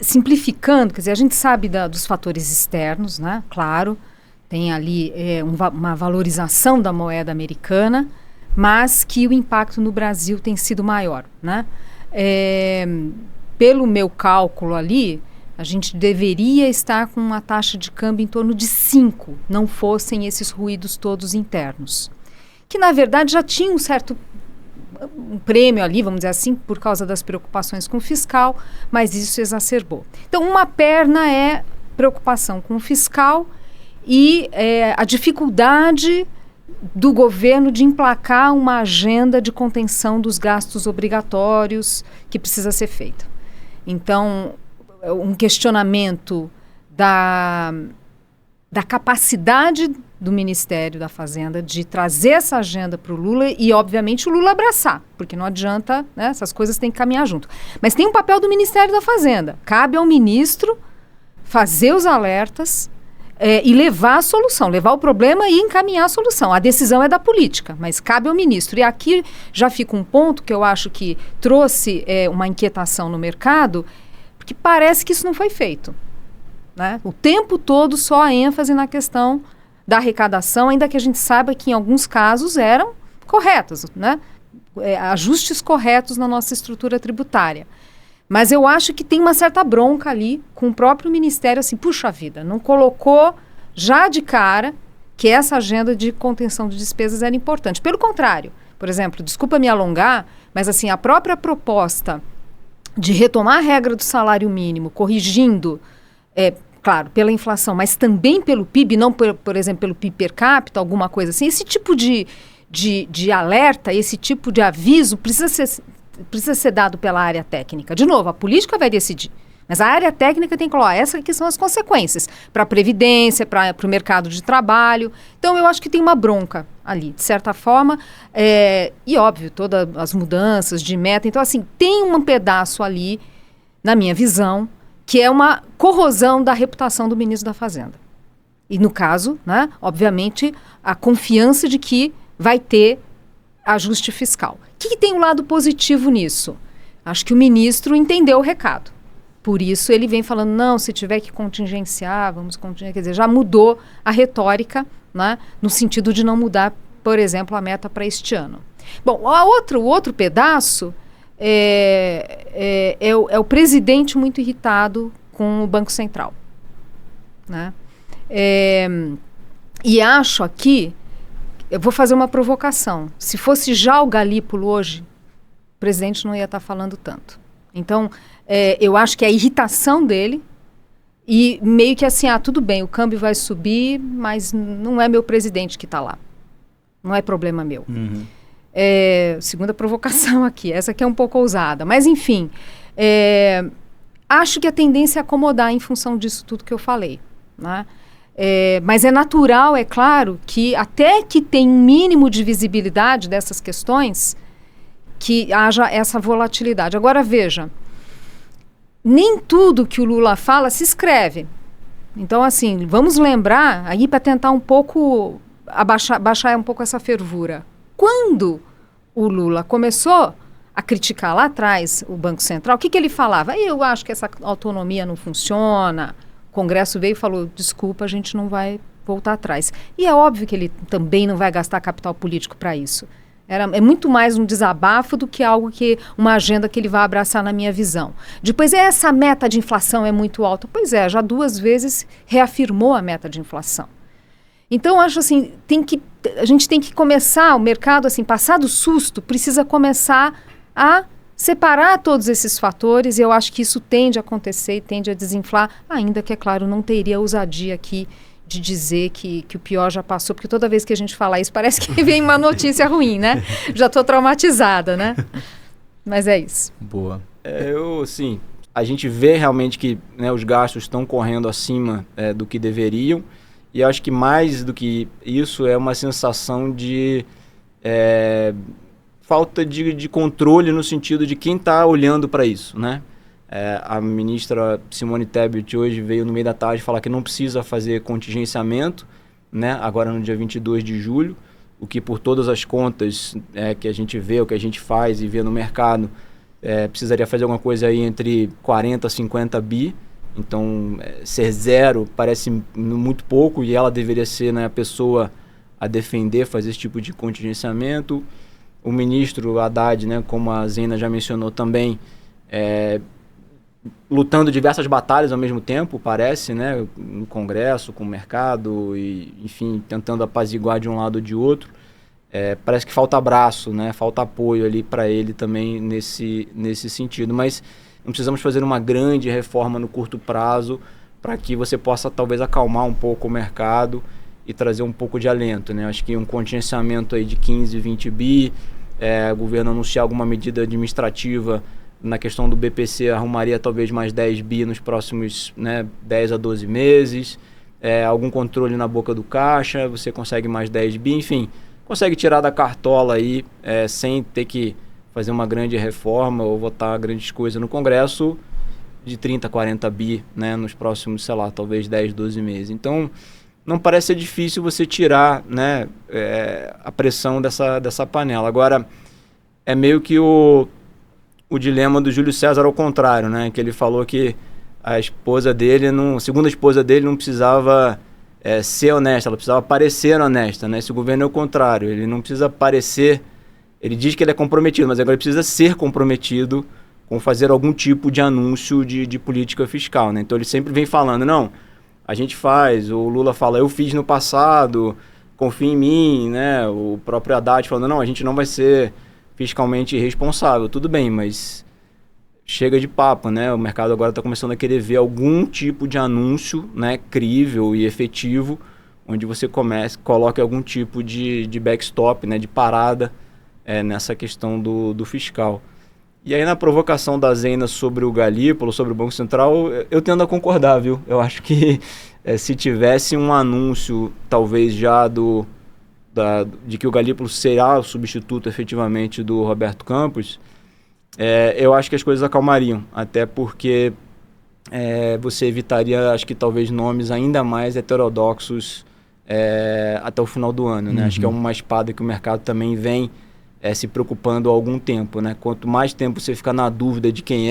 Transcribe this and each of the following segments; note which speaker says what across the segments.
Speaker 1: simplificando, quer dizer, a gente sabe dos fatores externos, né? Claro, tem ali uma valorização da moeda americana, mas que o impacto no Brasil tem sido maior, né? Pelo meu cálculo ali, a gente deveria estar com uma taxa de câmbio em torno de 5, não fossem esses ruídos todos internos. Que, na verdade, já tinha um prêmio ali, vamos dizer assim, por causa das preocupações com o fiscal, mas isso exacerbou. Então, uma perna é preocupação com o fiscal e a dificuldade do governo de emplacar uma agenda de contenção dos gastos obrigatórios que precisa ser feita. Então, um questionamento da capacidade do Ministério da Fazenda de trazer essa agenda para o Lula e, obviamente, o Lula abraçar, porque não adianta, né, essas coisas têm que caminhar junto. Mas tem um papel do Ministério da Fazenda. Cabe ao ministro fazer os alertas e levar a solução, levar o problema e encaminhar a solução. A decisão é da política, mas cabe ao ministro. E aqui já fica um ponto que eu acho que trouxe uma inquietação no mercado, porque parece que isso não foi feito, né? O tempo todo só a ênfase na questão da arrecadação, ainda que a gente saiba que em alguns casos eram corretos, né? Ajustes corretos na nossa estrutura tributária. Mas eu acho que tem uma certa bronca ali com o próprio Ministério, assim, puxa vida, não colocou já de cara que essa agenda de contenção de despesas era importante. Pelo contrário, por exemplo, desculpa me alongar, mas assim, a própria proposta de retomar a regra do salário mínimo, corrigindo, claro, pela inflação, mas também pelo PIB, não, por exemplo, pelo PIB per capita, alguma coisa assim, esse tipo de alerta, esse tipo de aviso precisa ser dado pela área técnica. De novo, a política vai decidir, mas a área técnica tem que falar, essas aqui são as consequências para a Previdência, para o mercado de trabalho. Então, eu acho que tem uma bronca ali, de certa forma, e óbvio, todas as mudanças de meta. Então, assim, tem um pedaço ali, na minha visão, que é uma corrosão da reputação do ministro da Fazenda. E, no caso, né, obviamente, a confiança de que vai ter ajuste fiscal. O que tem um lado positivo nisso? Acho que o ministro entendeu o recado. Por isso ele vem falando, não, se tiver que contingenciar, vamos contingenciar. Quer dizer, já mudou a retórica, né, no sentido de não mudar, por exemplo, a meta para este ano. Bom, o outro pedaço é o presidente muito irritado com o Banco Central, né? E acho aqui, eu vou fazer uma provocação. Se fosse já o Galípolo hoje, o presidente não ia estar falando tanto. Então, eu acho que a irritação dele e meio que assim, tudo bem, o câmbio vai subir, mas não é meu presidente que está lá. Não é problema meu. Uhum. Segunda provocação aqui, essa aqui é um pouco ousada. Mas, enfim, acho que a tendência é acomodar em função disso tudo que eu falei, né? Mas é natural, é claro, que até que tem um mínimo de visibilidade dessas questões, que haja essa volatilidade. Agora, veja, nem tudo que o Lula fala se escreve. Então, assim, vamos lembrar, aí para tentar um pouco, baixar um pouco essa fervura. Quando o Lula começou a criticar lá atrás o Banco Central, o que ele falava? Eu acho que essa autonomia não funciona. O Congresso veio e falou, desculpa, a gente não vai voltar atrás. E é óbvio que ele também não vai gastar capital político para isso. É muito mais um desabafo do que uma agenda que ele vai abraçar na minha visão. Depois, essa meta de inflação é muito alta. Pois é, já 2 vezes reafirmou a meta de inflação. Então, acho assim, a gente tem que começar, o mercado, assim, passado o susto, precisa começar a separar todos esses fatores, e eu acho que isso tende a acontecer e tende a desinflar, ainda que, é claro, não teria ousadia aqui de dizer que o pior já passou, porque toda vez que a gente fala isso, parece que vem uma notícia ruim, né? Já estou traumatizada, né? Mas é isso.
Speaker 2: Boa. A gente vê realmente que, né, os gastos estão correndo acima do que deveriam, e acho que mais do que isso é uma sensação de falta de controle no sentido de quem está olhando para isso, né? A ministra Simone Tebet hoje veio no meio da tarde falar que não precisa fazer contingenciamento, né? Agora no dia 22 de julho, o que por todas as contas que a gente vê, o que a gente faz e vê no mercado, precisaria fazer alguma coisa aí entre 40 a 50 bi. Então, ser zero parece muito pouco e ela deveria ser, né, a pessoa a defender, fazer esse tipo de contingenciamento. O ministro Haddad, né, como a Zena já mencionou também, lutando diversas batalhas ao mesmo tempo, parece, né, no Congresso, com o mercado, e, enfim, tentando apaziguar de um lado ou de outro. Parece que falta abraço, né, falta apoio ali para ele também nesse sentido. Mas não precisamos fazer uma grande reforma no curto prazo para que você possa talvez acalmar um pouco o mercado e trazer um pouco de alento, né? Acho que um contingenciamento aí de 15, 20 bi, o governo anunciar alguma medida administrativa na questão do BPC, arrumaria talvez mais 10 bi nos próximos, né, 10 a 12 meses, algum controle na boca do caixa, você consegue mais 10 bi, enfim, consegue tirar da cartola aí sem ter que fazer uma grande reforma ou votar grandes coisas no Congresso de 30, 40 bi, né, nos próximos, sei lá, talvez 10, 12 meses. Então, não parece ser difícil você tirar, né, a pressão dessa panela. Agora, é meio que o dilema do Júlio César ao contrário, né, que ele falou que a esposa dele, a segunda esposa dele não precisava ser honesta, ela precisava parecer honesta, né? Esse governo é o contrário, ele não precisa parecer. Ele diz que ele é comprometido, mas agora ele precisa ser comprometido com fazer algum tipo de anúncio de política fiscal, né? Então ele sempre vem falando, não, a gente faz, o Lula fala, eu fiz no passado, confia em mim, né? O próprio Haddad falando, não, a gente não vai ser fiscalmente irresponsável. Tudo bem, mas chega de papo, né? O mercado agora está começando a querer ver algum tipo de anúncio, né, crível e efetivo, onde você coloque algum tipo de backstop, né, de parada, nessa questão do fiscal. E aí na provocação da Zena sobre o Galípolo, sobre o Banco Central, eu tendo a concordar, viu? Eu acho que se tivesse um anúncio, talvez já de que o Galípolo será o substituto efetivamente do Roberto Campos, eu acho que as coisas acalmariam, até porque você evitaria, acho que talvez nomes ainda mais heterodoxos até o final do ano, né? Acho que é uma espada que o mercado também vem se preocupando há algum tempo, né? Quanto mais tempo você ficar na dúvida de quem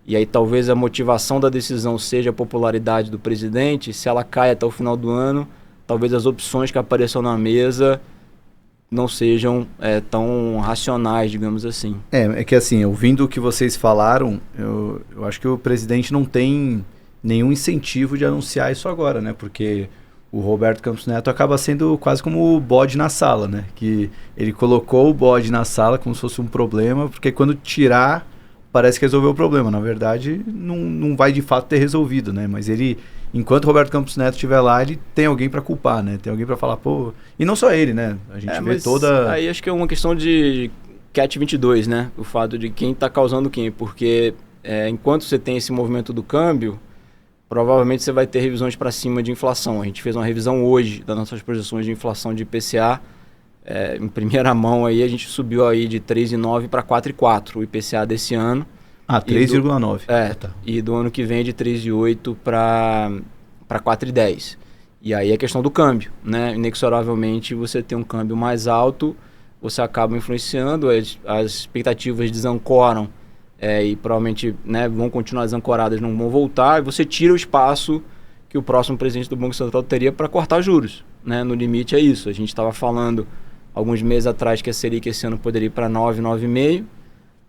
Speaker 2: e aí talvez a motivação da decisão seja a popularidade do presidente, se ela cai até o final do ano, talvez as opções que apareçam na mesa não sejam tão racionais, digamos assim.
Speaker 3: É que assim, ouvindo o que vocês falaram, eu acho que o presidente não tem nenhum incentivo de anunciar isso agora, né? Porque o Roberto Campos Neto acaba sendo quase como o bode na sala, né? Que ele colocou o bode na sala como se fosse um problema, porque quando tirar, parece que resolveu o problema. Na verdade, não vai de fato ter resolvido, né? Mas ele, enquanto o Roberto Campos Neto estiver lá, ele tem alguém para culpar, né? Tem alguém para falar, pô... E não só ele, né? A gente vê toda...
Speaker 2: Aí acho que é uma questão de Cat 22, né? O fato de quem está causando quem. Porque enquanto você tem esse movimento do câmbio, provavelmente você vai ter revisões para cima de inflação. A gente fez uma revisão hoje das nossas projeções de inflação de IPCA. Em primeira mão aí, a gente subiu aí de 3,9 para 4,4 o IPCA desse ano.
Speaker 3: 3,9.
Speaker 2: Tá. E do ano que vem de 3,8 para 4,10. E aí é questão do câmbio, né? Inexoravelmente você tem um câmbio mais alto, você acaba influenciando, as expectativas desancoram e provavelmente, né, vão continuar desancoradas, não vão voltar, e você tira o espaço que o próximo presidente do Banco Central teria para cortar juros, né? No limite é isso. A gente estava falando alguns meses atrás que a Selic esse ano poderia ir para 9, 9,5,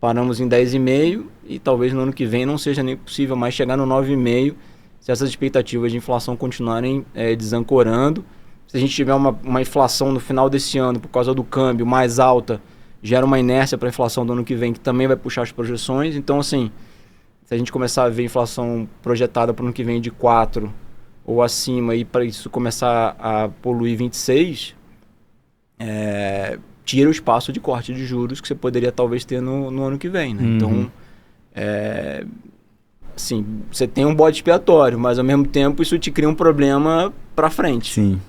Speaker 2: paramos em 10,5 e talvez no ano que vem não seja nem possível mais chegar no 9,5 se essas expectativas de inflação continuarem desancorando. Se a gente tiver uma inflação no final desse ano por causa do câmbio mais alta, gera uma inércia para a inflação do ano que vem, que também vai puxar as projeções. Então, assim, se a gente começar a ver inflação projetada para o ano que vem de 4 ou acima, e para isso começar a poluir 26, tira o espaço de corte de juros que você poderia talvez ter no ano que vem, né? Então, assim, você tem um bode expiatório, mas ao mesmo tempo isso te cria um problema para frente.
Speaker 3: Sim.